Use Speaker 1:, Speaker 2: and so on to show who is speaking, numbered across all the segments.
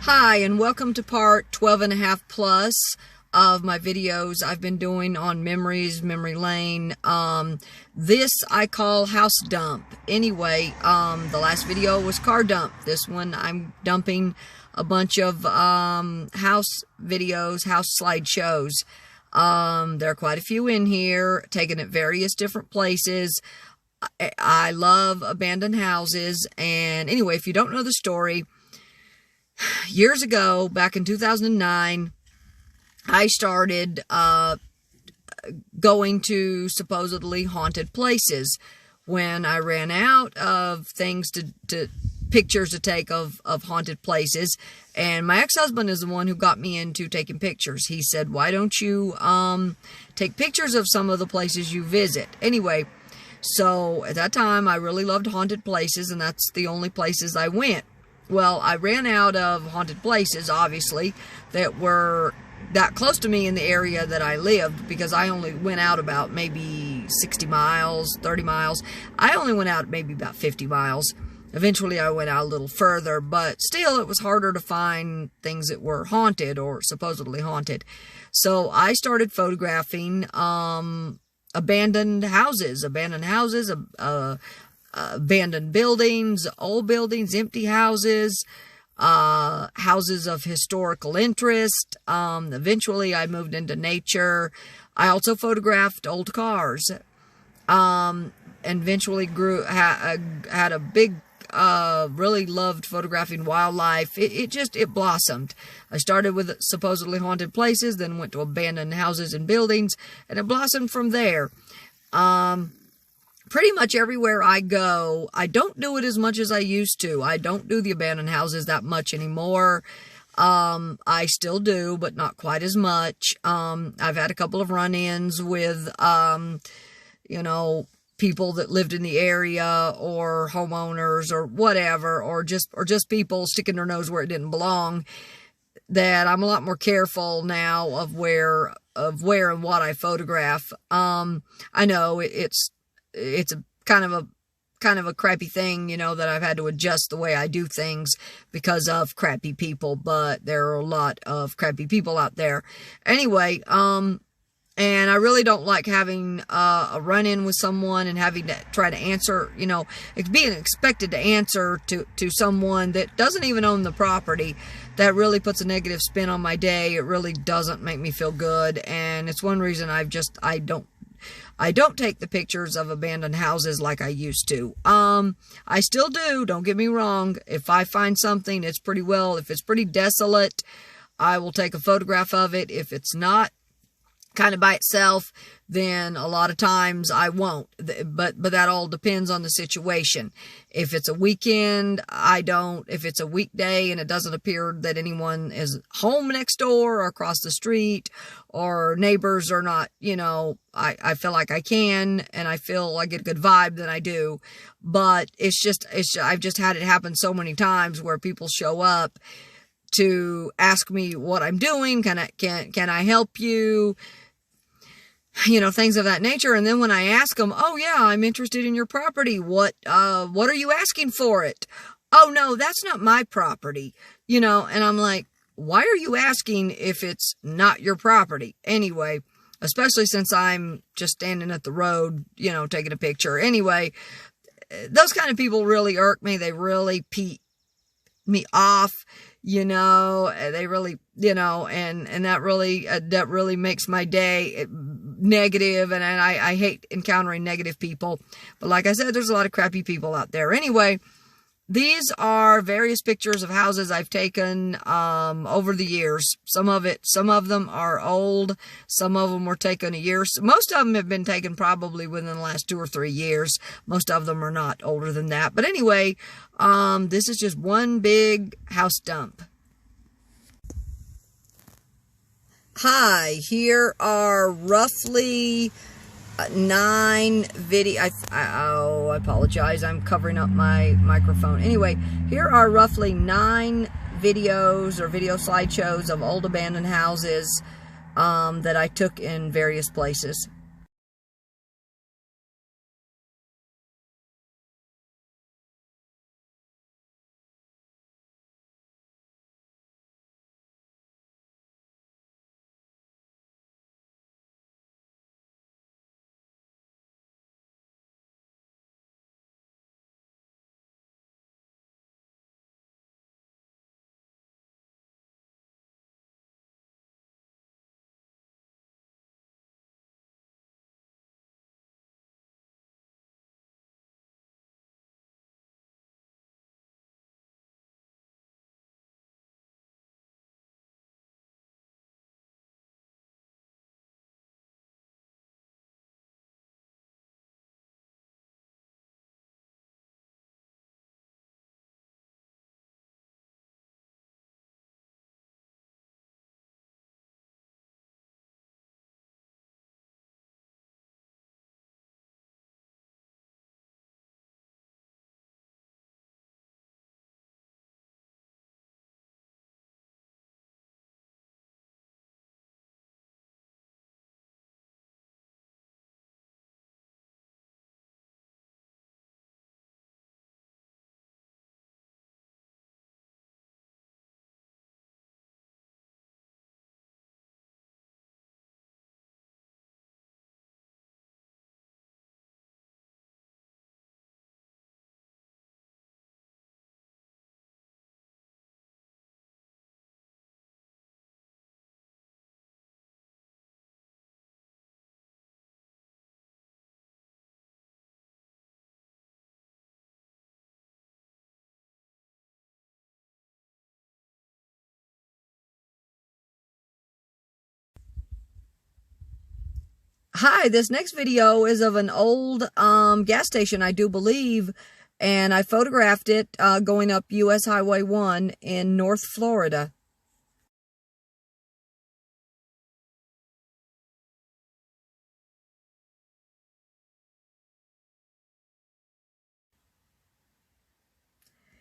Speaker 1: Hi, and welcome to part 12 and a half plus of my videos I've been doing on memories, memory lane. This I call house dump. Anyway, the last video was car dump. This one I'm dumping a bunch of house videos, house slideshows. There are quite a few in here, taken at various different places. I love abandoned houses, and anyway, if you don't know the story, years ago, back in 2009, I started going to supposedly haunted places when I ran out of things to pictures to take of haunted places. And my ex-husband is the one who got me into taking pictures. He said, why don't you take pictures of some of the places you visit? Anyway, so at that time, I really loved haunted places, and that's the only places I went. Well, I ran out of haunted places, obviously, that were that close to me in the area that I lived, because I only went out about maybe 60 miles, 30 miles. I only went out maybe about 50 miles. Eventually, I went out a little further, but still, it was harder to find things that were haunted or supposedly haunted. So I started photographing abandoned houses, abandoned buildings, old buildings, empty houses, houses of historical interest. Eventually, I moved into nature. I also photographed old cars. And eventually had a big, really loved photographing wildlife. It blossomed. I started with supposedly haunted places, then went to abandoned houses and buildings, and it blossomed from there. Pretty much everywhere I go, I don't do it as much as I used to. I don't do the abandoned houses that much anymore. I still do, but not quite as much. I've had a couple of run-ins with, people that lived in the area, or homeowners, or whatever, or just people sticking their nose where it didn't belong, that I'm a lot more careful now of where and what I photograph. I know it's a kind of a crappy thing, that I've had to adjust the way I do things because of crappy people, but there are a lot of crappy people out there. Anyway, and I really don't like having a run-in with someone and having to try to answer, it's being expected to answer to someone that doesn't even own the property. That really puts a negative spin on my day. It really doesn't make me feel good, and it's one reason I don't take the pictures of abandoned houses like I used to. I still do, don't get me wrong. If I find something, if it's pretty desolate, I will take a photograph of it. If it's not kind of by itself, then a lot of times I won't. But that all depends on the situation. If it's a weekend, I don't. If it's a weekday and it doesn't appear that anyone is home next door or across the street, or neighbors are not, I feel like I can, and I feel I get a good vibe, then I do. But I've just had it happen so many times where people show up to ask me what I'm doing. Can I help you? Things of that nature. And then when I ask them, oh yeah, I'm interested in your property. What are you asking for it? Oh no, that's not my property. And I'm like, why are you asking if it's not your property? Anyway, especially since I'm just standing at the road, taking a picture. Anyway, those kind of people really irk me. They really pee me off. They really, and that really makes my day negative, and I hate encountering negative people. But like I said, there's a lot of crappy people out there. Anyway, these are various pictures of houses I've taken over the years. Some of them are old. Some of them were taken a year. Most of them have been taken probably within the last 2 or 3 years. Most of them are not older than that. But anyway, this is just one big house dump. Hi, here are roughly 9 video. I apologize. I'm covering up my microphone. Anyway, here are roughly 9 videos or video slideshows of old abandoned houses that I took in various places. Hi, this next video is of an old gas station, I do believe, and I photographed it going up US Highway 1 in North Florida.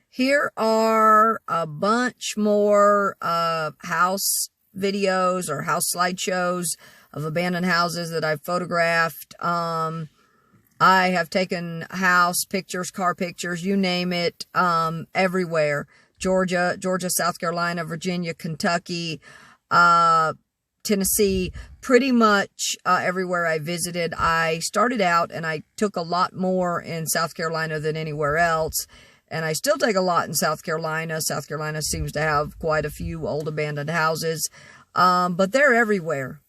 Speaker 1: Here are a bunch more house videos or house slideshows of abandoned houses that I've photographed. I have taken house pictures, car pictures, you name it, everywhere. Georgia, South Carolina, Virginia, Kentucky, uh, Tennessee, pretty much everywhere I visited. I started out and I took a lot more in South Carolina than anywhere else. And I still take a lot in South Carolina. South Carolina seems to have quite a few old abandoned houses, but they're everywhere.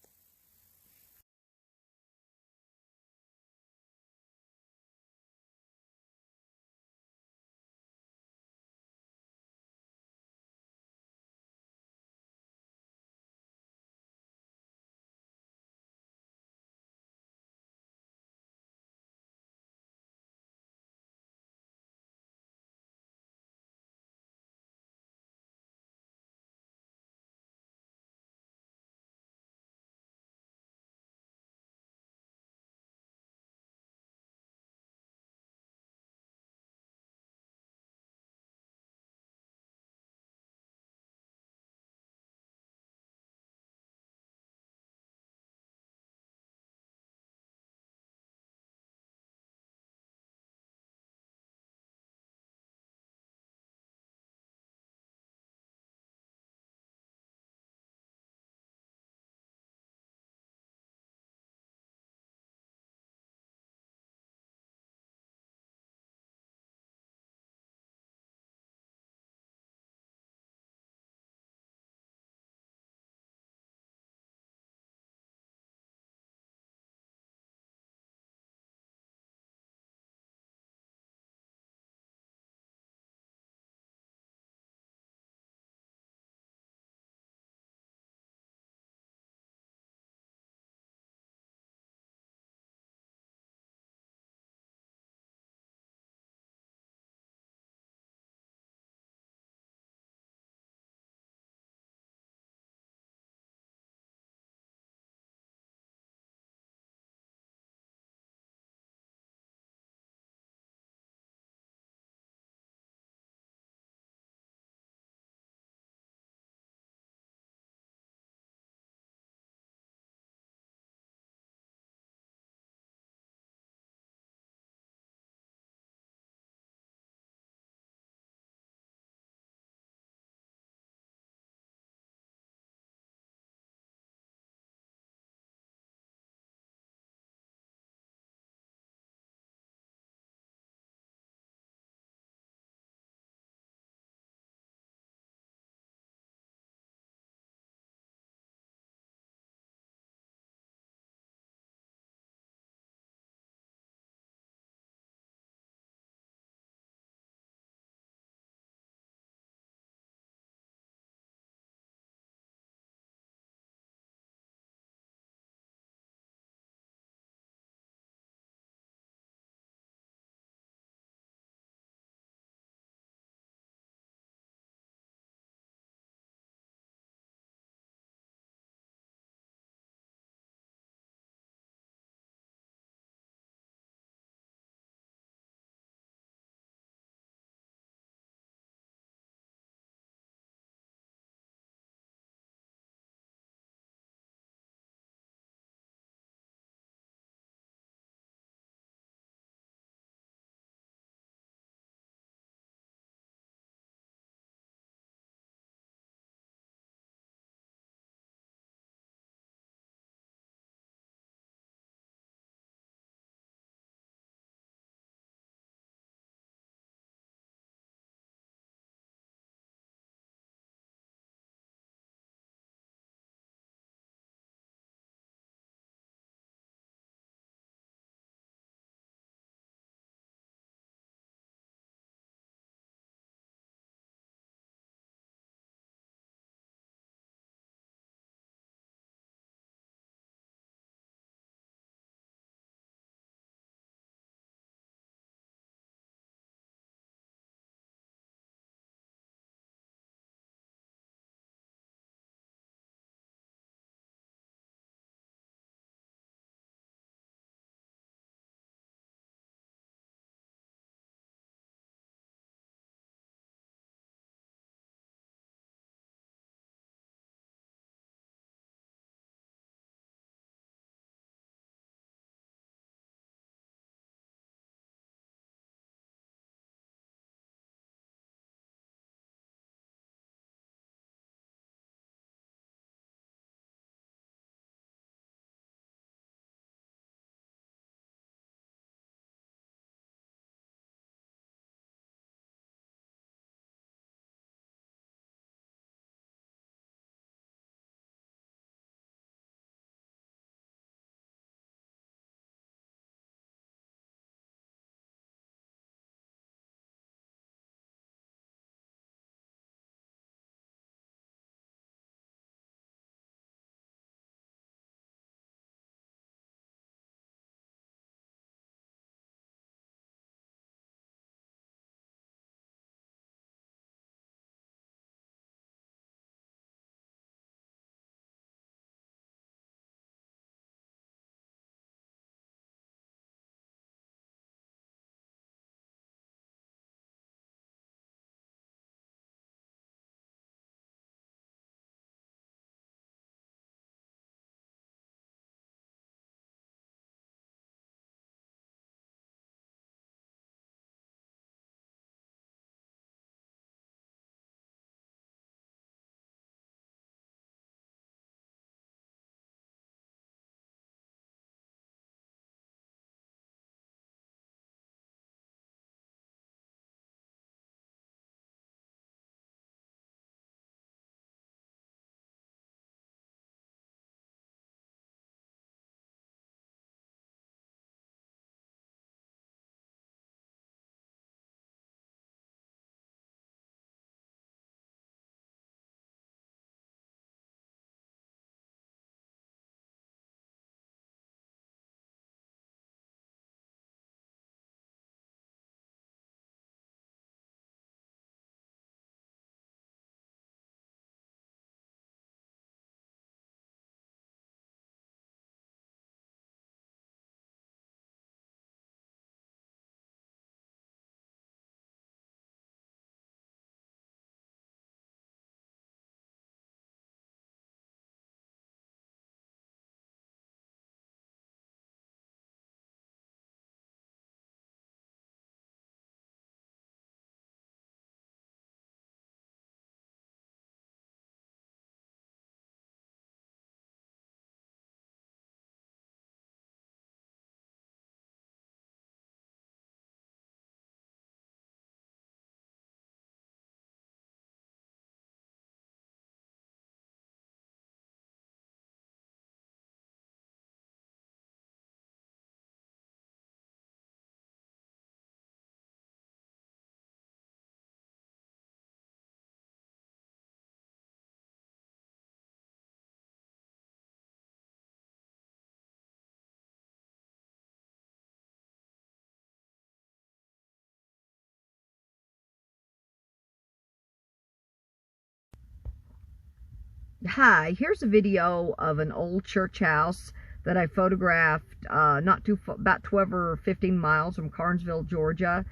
Speaker 1: Hi, here's a video of an old church house that I photographed not too far, about 12 or 15 miles from Carnesville, Georgia.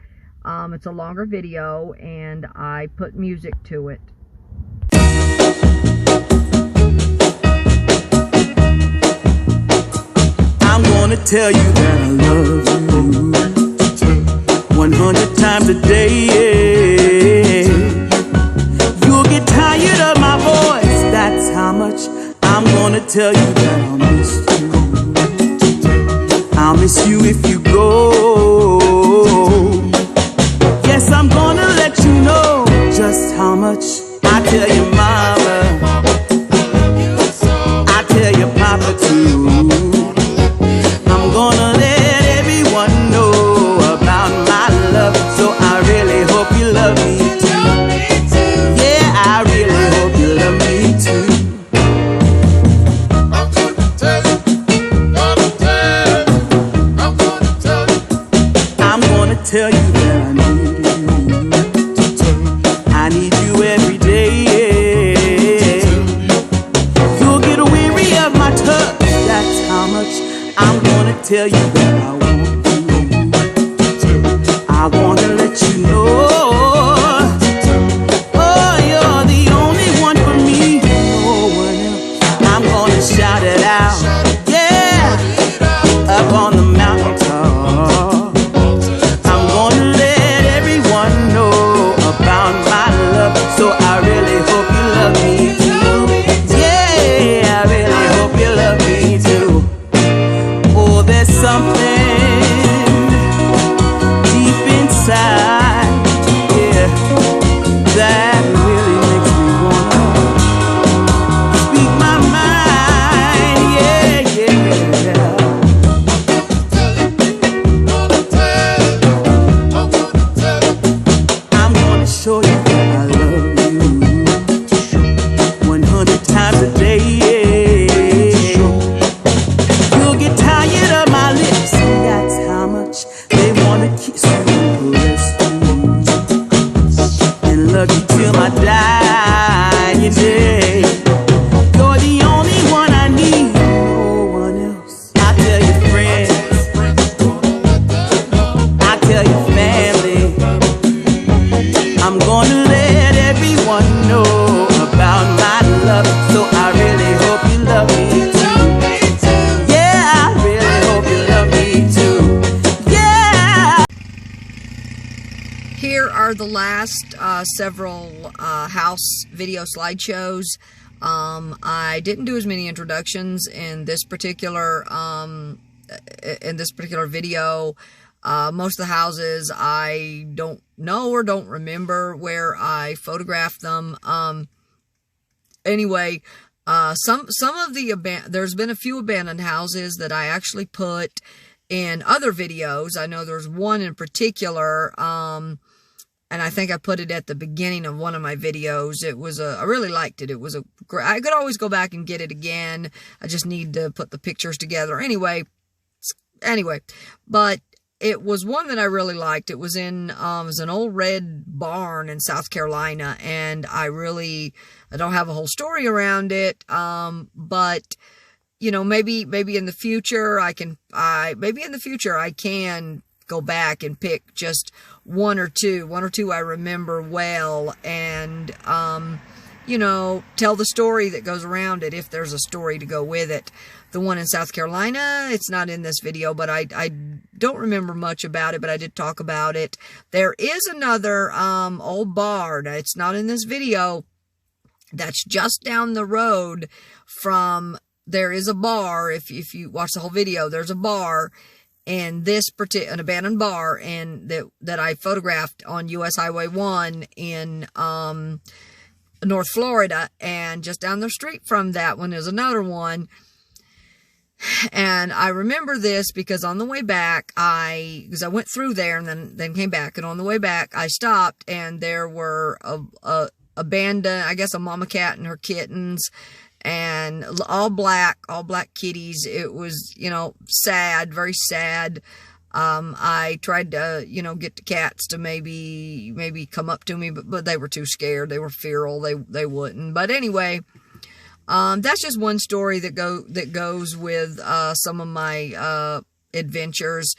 Speaker 1: It's a longer video, and I put music to it.
Speaker 2: I'm gonna tell you that I love you 100 times a day. You'll get tired of my voice, that's how much I'm gonna tell you that I'll miss you. I'll miss you if you go. Yes, I'm gonna let you know just how much I tell your mama, I tell your papa too. I'm gonna let everyone know about my love, so I really hope you love me too. Yeah, I really hope you love me too.
Speaker 3: I'm gonna tell you, gonna tell you, I'm gonna tell you.
Speaker 2: I'm gonna tell you that I need you every day. You'll get weary of my touch, that's how much I'm gonna tell you that I want you. I wanna let you know, oh, you're the only one for me, no one else. I'm gonna shout it out, yeah, up on the mountaintop. I'm gonna let everyone know about my love, so I really hope you love me too. Yeah, I really hope you love me too. Oh, there's something deep inside, yeah, that really makes me wanna speak my mind, yeah, yeah.
Speaker 3: Gonna tell you, I'm gonna tell you.
Speaker 2: I'm gonna show you that I love you 100 times a day. You'll get tired of my lips, and that's how much they wanna kiss you and caress you. And love you till my dying day. You're the only one I need, no one else. I tell your friends, I tell your family, I'm gonna let everyone know about my love, so I really hope you love me too. Yeah, I really hope you love me too. Yeah.
Speaker 1: Here are the last several house video slideshows. I didn't do as many introductions in this particular video. Most of the houses I don't know or don't remember where I photographed them. Anyway, some of the there's been a few abandoned houses that I actually put in other videos. I know there's one in particular, and I think I put it at the beginning of one of my videos. It was I really liked it. It was I could always go back and get it again. I just need to put the pictures together. Anyway, but it was one that I really liked. It was in, it was an old red barn in South Carolina, and I don't have a whole story around it, but, you know, maybe in the future I can go back and pick just one or two I remember well, and, you know, tell the story that goes around it, if there's a story to go with it. The one in South Carolina, it's not in this video, but I don't remember much about it, but I did talk about it. There is another old bar. Now, it's not in this video. That's just down the road from, there is a bar. If you watch the whole video, there's a bar, and an abandoned bar, and that I photographed on US Highway 1 in North Florida, and just down the street from that one is another one. And I remember this because on the way back, because I went through there and then came back, and on the way back I stopped, and there were abandoned, I guess, a mama cat and her kittens, and all black kitties. It was, you know, sad, very sad. I tried to, you know, get the cats to maybe come up to me, but they were too scared. They were feral. They wouldn't. But anyway, That's just one story that goes with some of my adventures.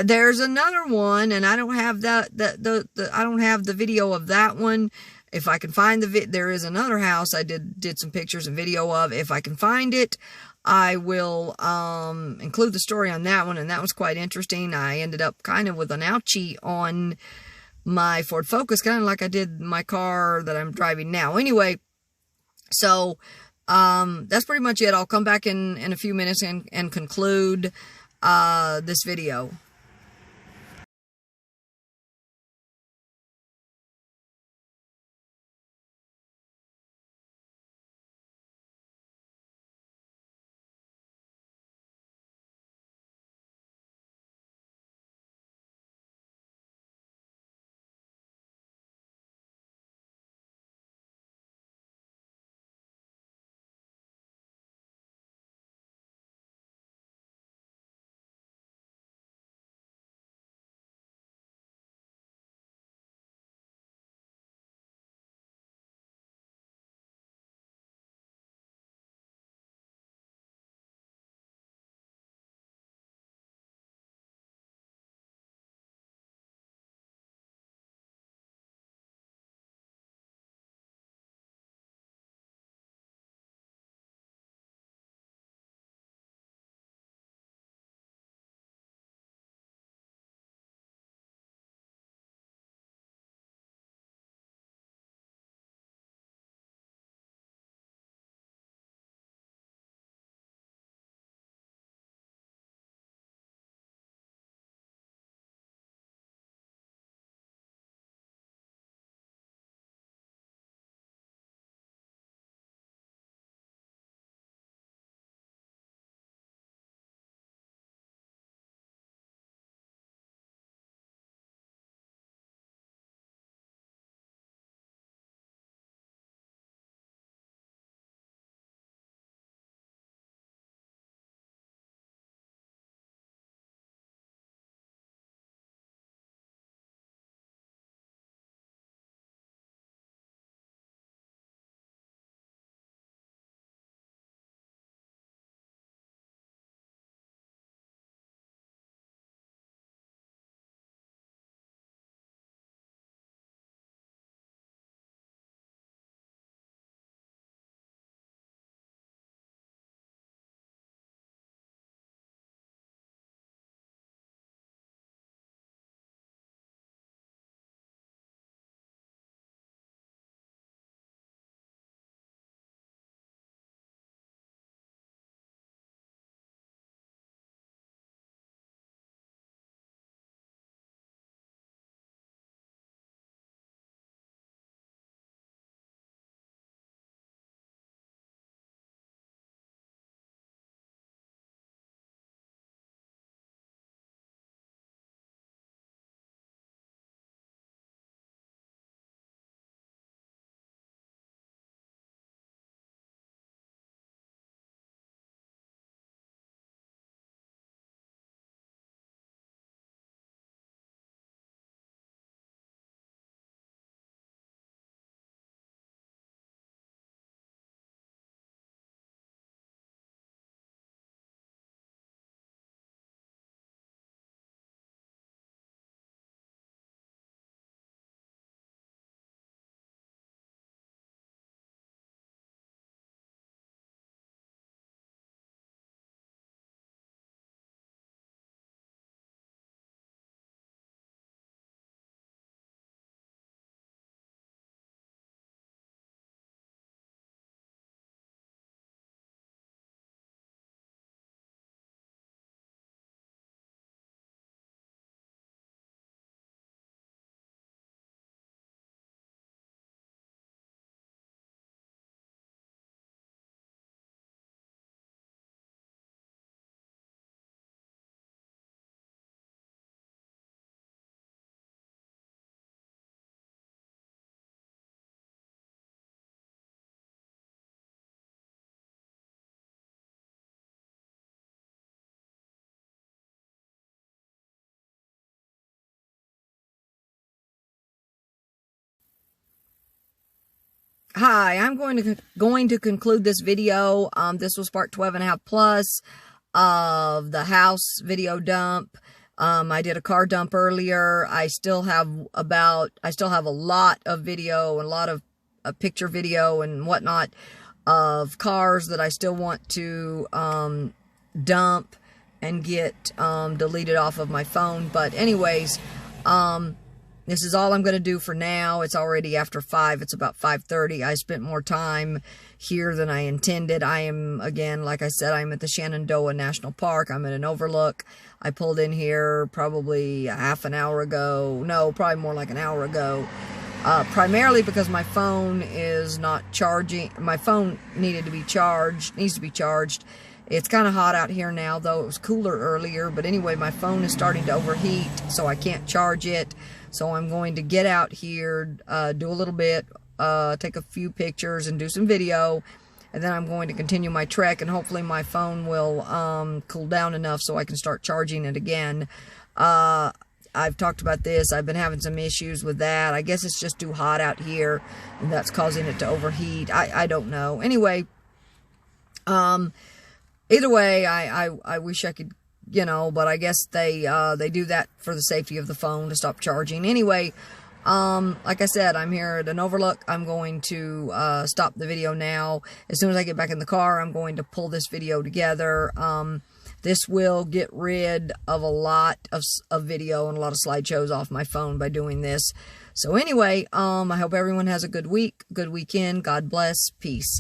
Speaker 1: There's another one, and I don't have I don't have the video of that one. If I can find there is another house I did some pictures and video of. If I can find it, I will include the story on that one, and that was quite interesting. I ended up kind of with an ouchie on my Ford Focus, kind of like I did my car that I'm driving now. Anyway, so that's pretty much it. I'll come back in a few minutes and conclude this video. hi, I'm going to conclude this video. This was part 12.5 plus of the house video dump. I did a car dump earlier. I still have a lot of video and a lot of picture video and whatnot of cars that I still want to dump and get deleted off of my phone. But anyways, this is all I'm going to do for now. It's already after 5. It's about 5:30. I spent more time here than I intended. I am, again, like I said, I'm at the Shenandoah National Park. I'm at an overlook. I pulled in here probably a half an hour ago. No, probably more like an hour ago. Primarily because my phone is not charging. My phone needs to be charged. It's kind of hot out here now, though it was cooler earlier. But anyway, my phone is starting to overheat, so I can't charge it. So I'm going to get out here, do a little bit, take a few pictures and do some video. And then I'm going to continue my trek, and hopefully my phone will cool down enough so I can start charging it again. I've talked about this. I've been having some issues with that. I guess it's just too hot out here, and that's causing it to overheat. I don't know. Anyway, either way, I wish I could, but I guess they do that for the safety of the phone to stop charging. Anyway, like I said, I'm here at an overlook. I'm going to stop the video now. As soon as I get back in the car, I'm going to pull this video together. This will get rid of a lot of video and a lot of slideshows off my phone by doing this. So anyway, I hope everyone has a good week, good weekend. God bless. Peace.